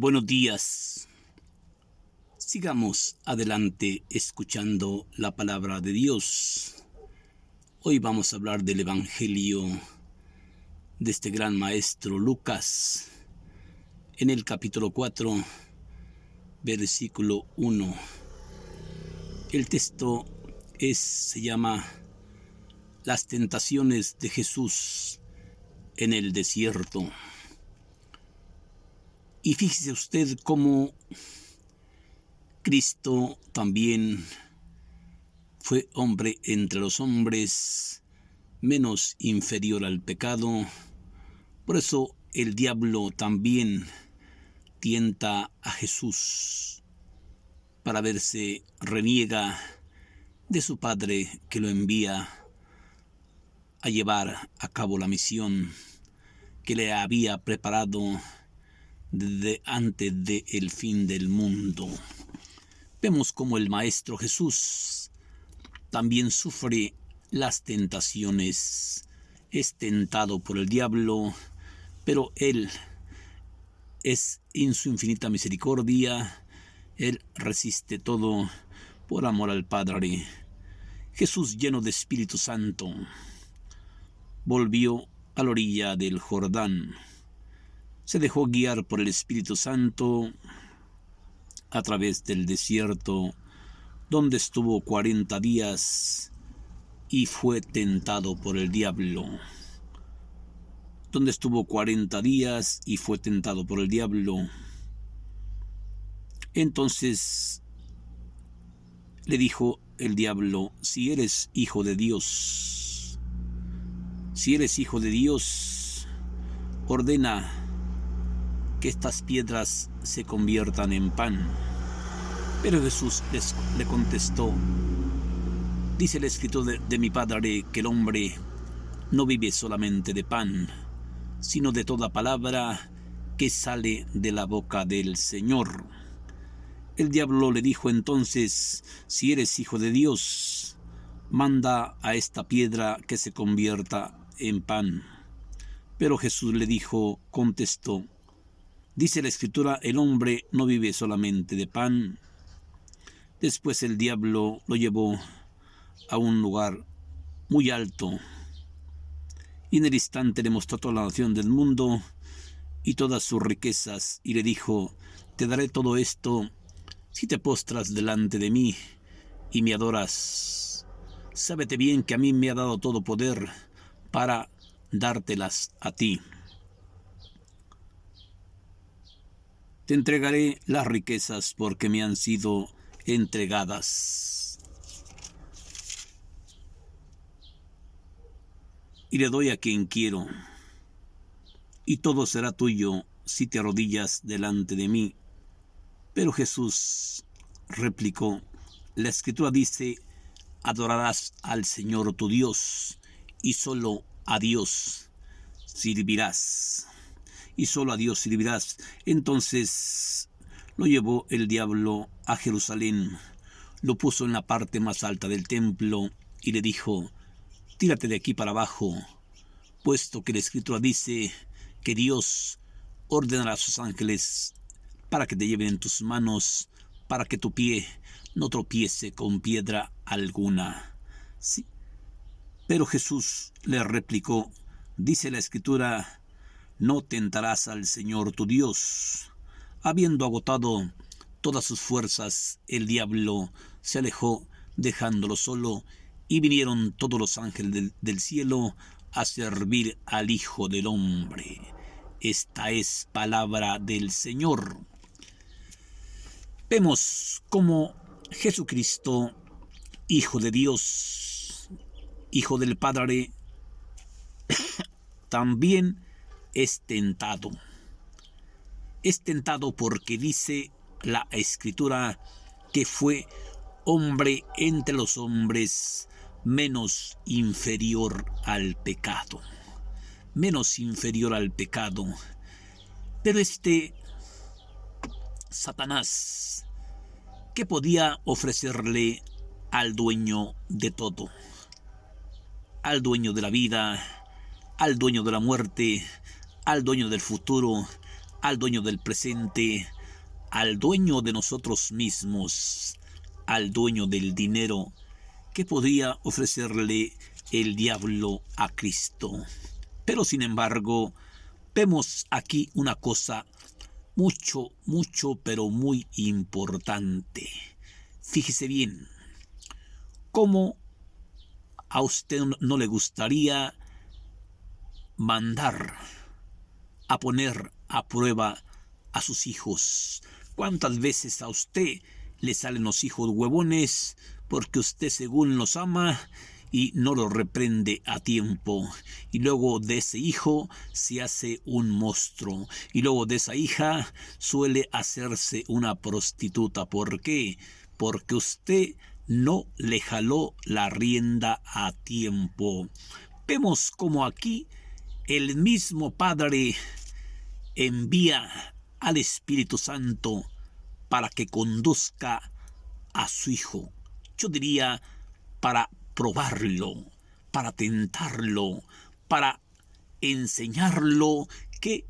Buenos días. Sigamos adelante escuchando la palabra de Dios. Hoy vamos a hablar del Evangelio de este gran maestro Lucas, en el capítulo 4, versículo 1. El texto se llama Las tentaciones de Jesús en el desierto. Y fíjese usted cómo Cristo también fue hombre entre los hombres, menos inferior al pecado. Por eso el diablo también tienta a Jesús para ver si reniega de su Padre que lo envía a llevar a cabo la misión que le había preparado desde antes del fin del mundo. Vemos como el Maestro Jesús también sufre las tentaciones. Es tentado por el diablo, pero Él es en su infinita misericordia. Él resiste todo por amor al Padre. Jesús, lleno de Espíritu Santo, volvió a la orilla del Jordán. Se dejó guiar por el Espíritu Santo a través del desierto, donde estuvo 40 días y fue tentado por el diablo. Donde estuvo 40 días y fue tentado por el diablo. Entonces le dijo el diablo: si eres hijo de Dios, ordena que estas piedras se conviertan en pan. Pero Jesús le contestó: dice el escritor de mi Padre que el hombre no vive solamente de pan, sino de toda palabra que sale de la boca del Señor. El diablo le dijo entonces: si eres hijo de Dios, manda a esta piedra que se convierta en pan. Pero Jesús le contestó: dice la Escritura, el hombre no vive solamente de pan. Después el diablo lo llevó a un lugar muy alto y en el instante le mostró toda la nación del mundo y todas sus riquezas y le dijo: te daré todo esto si te postras delante de mí y me adoras. Sábete bien que a mí me ha dado todo poder para dártelas a ti. Te entregaré las riquezas porque me han sido entregadas. Y le doy a quien quiero. Y todo será tuyo si te arrodillas delante de mí. Pero Jesús replicó: la Escritura dice: adorarás al Señor tu Dios y solo a Dios servirás. Y solo a Dios servirás. Entonces lo llevó el diablo a Jerusalén, lo puso en la parte más alta del templo y le dijo: tírate de aquí para abajo, puesto que la Escritura dice que Dios ordenará a sus ángeles para que te lleven en tus manos, para que tu pie no tropiece con piedra alguna. Sí. Pero Jesús le replicó: dice la Escritura, no tentarás al Señor tu Dios. Habiendo agotado todas sus fuerzas, el diablo se alejó dejándolo solo, y vinieron todos los ángeles del cielo a servir al Hijo del Hombre. Esta es palabra del Señor. Vemos cómo Jesucristo, Hijo de Dios, Hijo del Padre, también es tentado. Es tentado porque dice la Escritura que fue hombre entre los hombres, menos inferior al pecado. Menos inferior al pecado. Pero Satanás, ¿qué podía ofrecerle al dueño de todo? Al dueño de la vida, al dueño de la muerte, al dueño del futuro, al dueño del presente, al dueño de nosotros mismos, al dueño del dinero, que podría ofrecerle el diablo a Cristo. Pero sin embargo, vemos aquí una cosa pero muy importante. Fíjese bien, ¿cómo a usted no le gustaría mandar a poner a prueba a sus hijos? ¿Cuántas veces a usted le salen los hijos huevones porque usted según los ama y no los reprende a tiempo? Y luego de ese hijo se hace un monstruo. Y luego de esa hija suele hacerse una prostituta. ¿Por qué? Porque usted no le jaló la rienda a tiempo. Vemos como aquí el mismo Padre envía al Espíritu Santo para que conduzca a su Hijo. Yo diría para probarlo, para tentarlo, para enseñarlo que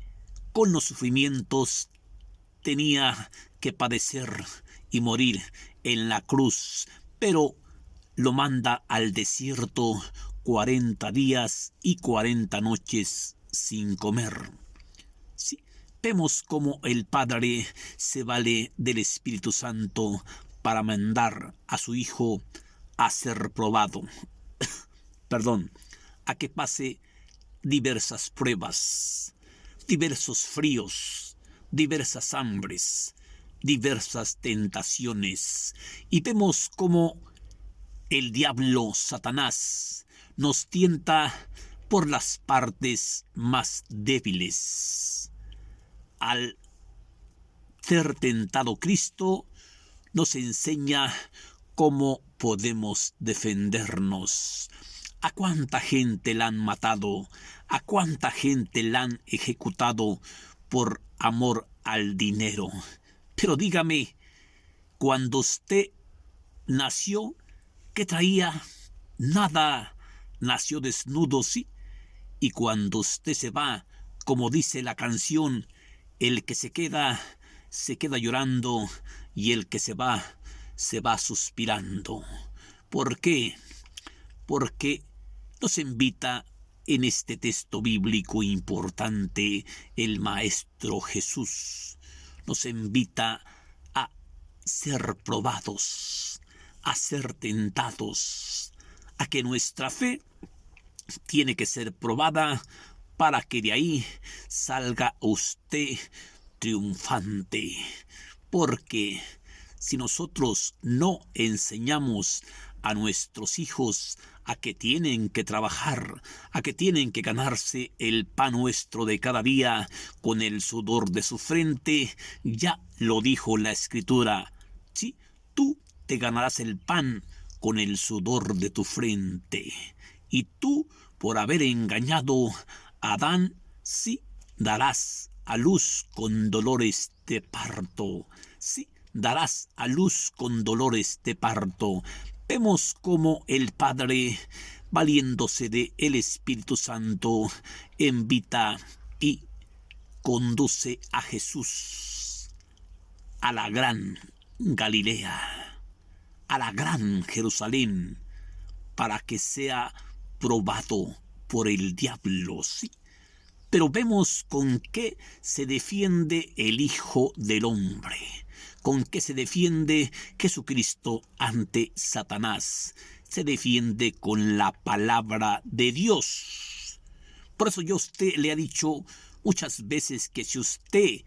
con los sufrimientos tenía que padecer y morir en la cruz, pero lo manda al desierto 40 días y 40 noches sin comer. Sí, vemos cómo el Padre se vale del Espíritu Santo para mandar a su Hijo a ser probado, a que pase diversas pruebas, diversos fríos, diversas hambres, diversas tentaciones. Y vemos cómo el diablo, Satanás, nos tienta por las partes más débiles. Al ser tentado Cristo, nos enseña cómo podemos defendernos. ¿A cuánta gente la han matado? ¿A cuánta gente la han ejecutado por amor al dinero? Pero dígame, cuando usted nació, ¿qué traía? Nada. Nació desnudo, sí. Y cuando usted se va, como dice la canción, el que se queda llorando, y el que se va suspirando. ¿Por qué? Porque nos invita en este texto bíblico importante el Maestro Jesús. Nos invita a ser probados, a ser tentados, a que nuestra fe tiene que ser probada para que de ahí salga usted triunfante. Porque si nosotros no enseñamos a nuestros hijos a que tienen que trabajar, a que tienen que ganarse el pan nuestro de cada día con el sudor de su frente, ya lo dijo la Escritura, sí, tú te ganarás el pan con el sudor de tu frente. Y tú, por haber engañado a Adán, sí, darás a luz con dolores de parto. Sí, darás a luz con dolores de parto. Vemos cómo el Padre, valiéndose de el Espíritu Santo, invita y conduce a Jesús a la gran Galilea, a la gran Jerusalén, para que sea probado por el diablo, sí. Pero vemos con qué se defiende el Hijo del Hombre, con qué se defiende Jesucristo ante Satanás. Se defiende con la palabra de Dios. Por eso yo a usted le he dicho muchas veces que si usted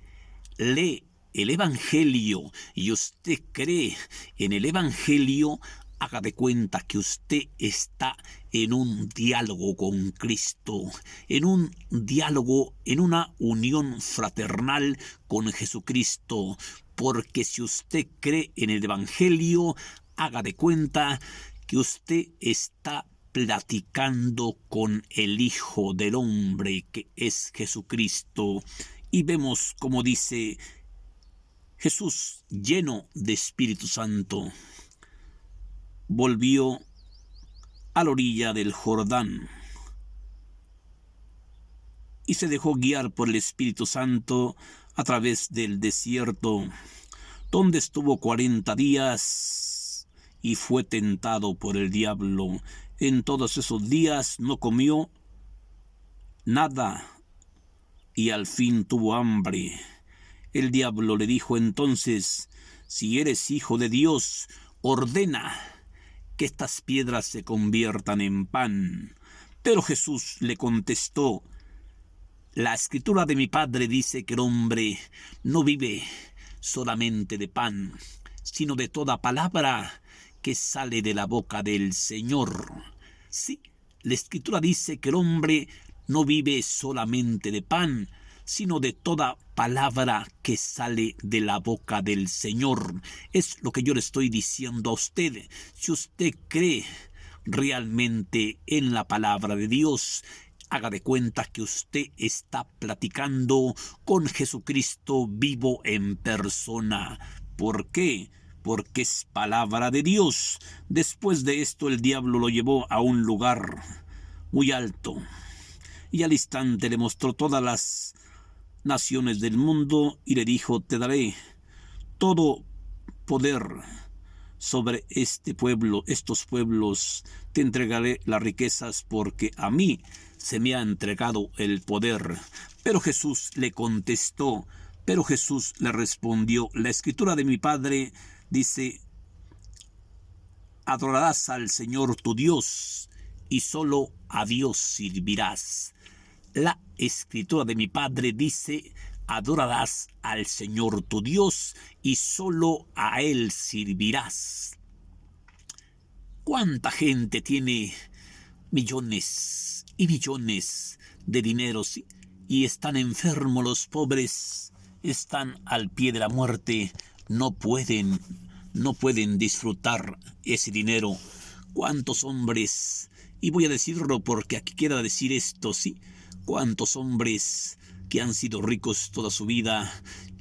lee el Evangelio y usted cree en el Evangelio, haga de cuenta que usted está en un diálogo con Cristo, en un diálogo, en una unión fraternal con Jesucristo. Porque si usted cree en el Evangelio, haga de cuenta que usted está platicando con el Hijo del Hombre, que es Jesucristo. Y vemos como dice Jesús, lleno de Espíritu Santo, volvió a la orilla del Jordán y se dejó guiar por el Espíritu Santo a través del desierto, donde estuvo 40 días y fue tentado por el diablo. En todos esos días no comió nada y al fin tuvo hambre. El diablo le dijo entonces: si eres hijo de Dios, ordena que estas piedras se conviertan en pan. Pero Jesús le contestó: la escritura de mi Padre dice que el hombre no vive solamente de pan, sino de toda palabra que sale de la boca del Señor. Sí, la escritura dice que el hombre no vive solamente de pan, sino de toda palabra que sale de la boca del Señor. Es lo que yo le estoy diciendo a usted. Si usted cree realmente en la palabra de Dios, haga de cuenta que usted está platicando con Jesucristo vivo en persona. ¿Por qué? Porque es palabra de Dios. Después de esto, el diablo lo llevó a un lugar muy alto y al instante le mostró todas las naciones del mundo y le dijo: te daré todo poder sobre este pueblo, estos pueblos, te entregaré las riquezas porque a mí se me ha entregado el poder. Pero Jesús le contestó, pero Jesús le respondió: la escritura de mi Padre dice: adorarás al Señor tu Dios y solo a Dios servirás. La escritura de mi Padre dice: adorarás al Señor tu Dios y solo a Él servirás. ¿Cuánta gente tiene millones y millones de dineros y están enfermos los pobres, están al pie de la muerte, no pueden disfrutar ese dinero? ¿Cuántos hombres, y voy a decirlo porque aquí quiero decir esto, sí, cuántos hombres que han sido ricos toda su vida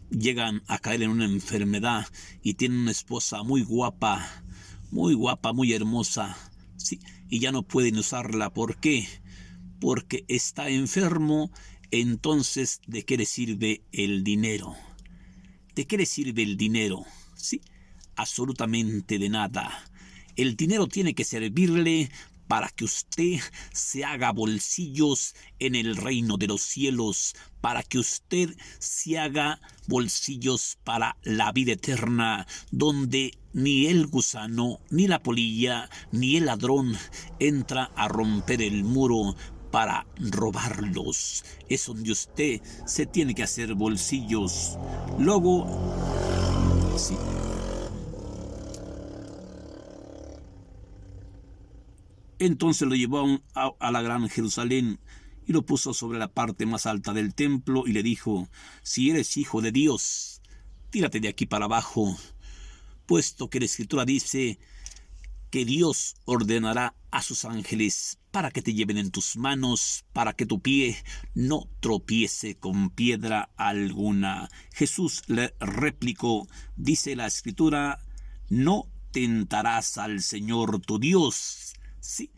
llegan a caer en una enfermedad y tienen una esposa muy guapa, muy hermosa, sí, y ya no pueden usarla? ¿Por qué? Porque está enfermo. Entonces, ¿de qué le sirve el dinero? ¿De qué le sirve el dinero? Sí, absolutamente de nada. El dinero tiene que servirle para que usted se haga bolsillos en el reino de los cielos, para que usted se haga bolsillos para la vida eterna, donde ni el gusano, ni la polilla, ni el ladrón entra a romper el muro para robarlos. Es donde usted se tiene que hacer bolsillos. Luego, sí. Entonces lo llevó a la gran Jerusalén y lo puso sobre la parte más alta del templo y le dijo: si eres hijo de Dios, tírate de aquí para abajo, puesto que la escritura dice que Dios ordenará a sus ángeles para que te lleven en tus manos, para que tu pie no tropiece con piedra alguna. Jesús le replicó, dice la escritura: no tentarás al Señor tu Dios. Sí,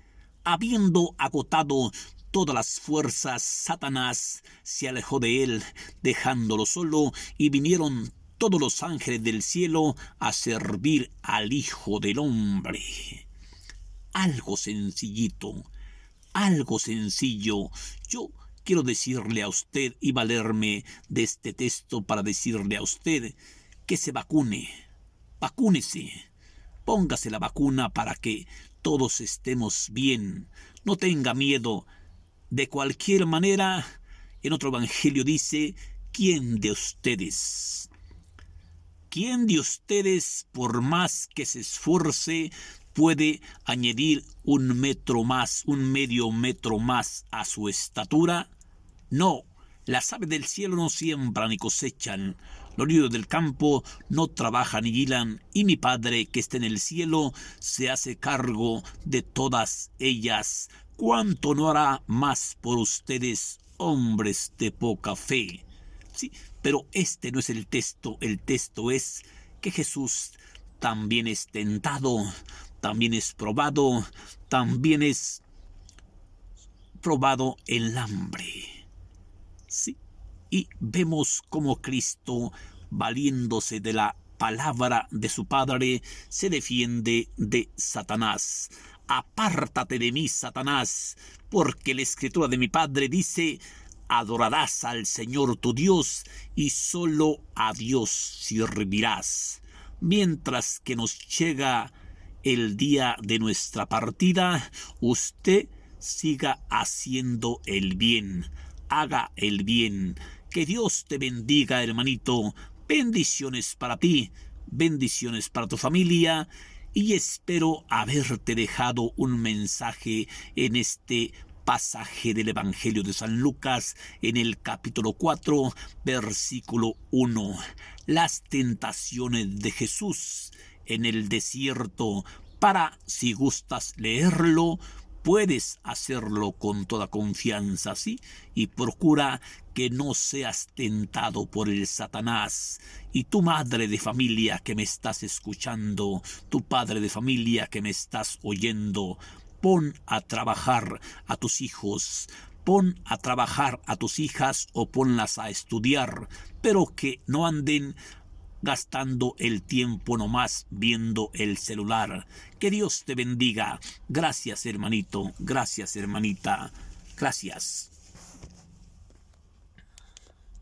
habiendo agotado todas las fuerzas, Satanás se alejó de él, dejándolo solo, y vinieron todos los ángeles del cielo a servir al Hijo del Hombre. Algo sencillito, algo sencillo. Yo quiero decirle a usted y valerme de este texto para decirle a usted que se vacune. Vacúnese. Póngase la vacuna para que todos estemos bien. No tenga miedo. De cualquier manera, en otro evangelio dice: ¿quién de ustedes, por más que se esfuerce, puede añadir un metro más, un medio metro más a su estatura? No, las aves del cielo no siembran ni cosechan, los lirios del campo no trabajan ni hilan, y mi Padre que está en el cielo se hace cargo de todas ellas. ¿Cuánto no hará más por ustedes, hombres de poca fe? Sí, pero este no es el texto es que Jesús también es tentado, también es probado, también es probado el hambre. Sí, Y vemos cómo Cristo, valiéndose de la palabra de su Padre, se defiende de Satanás. Apártate de mí, Satanás, porque la escritura de mi Padre dice: adorarás al Señor tu Dios y solo a Dios servirás. Mientras que nos llega el día de nuestra partida, usted siga haciendo el bien, haga el bien. Que Dios te bendiga, hermanito. Bendiciones para ti, bendiciones para tu familia, y espero haberte dejado un mensaje en este pasaje del Evangelio de San Lucas, en el capítulo 4, versículo 1. Las tentaciones de Jesús en el desierto. Para, si gustas leerlo, puedes hacerlo con toda confianza, ¿sí? Y procura que no seas tentado por el Satanás. Y tu madre de familia que me estás escuchando, tu padre de familia que me estás oyendo, pon a trabajar a tus hijos, pon a trabajar a tus hijas o ponlas a estudiar, pero que no anden gastando el tiempo nomás viendo el celular. Que Dios te bendiga. Gracias, hermanito. Gracias, hermanita. Gracias.